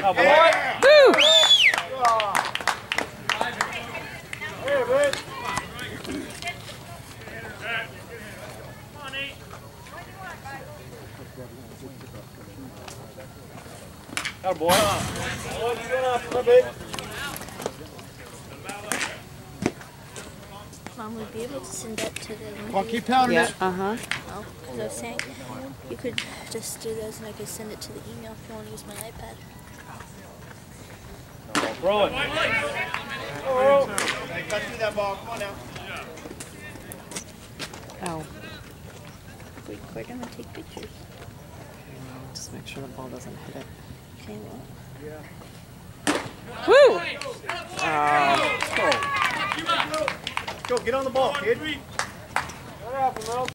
Oh, boy. Yeah. Woo! Hey, bud. Oh, boy. What you going after, bud? Mom would be able to send that to the Come on, keep pounding it. Oh, because I was saying you could just do those and I could send it to the email if you want to use my iPad. Throw it. Oh. Hey, cut through that ball. Come on now. Oh. Record them and take pictures. Just make sure the ball doesn't hit it. Okay, well. Woo! Go, get on the ball, kid. What happened, Mel?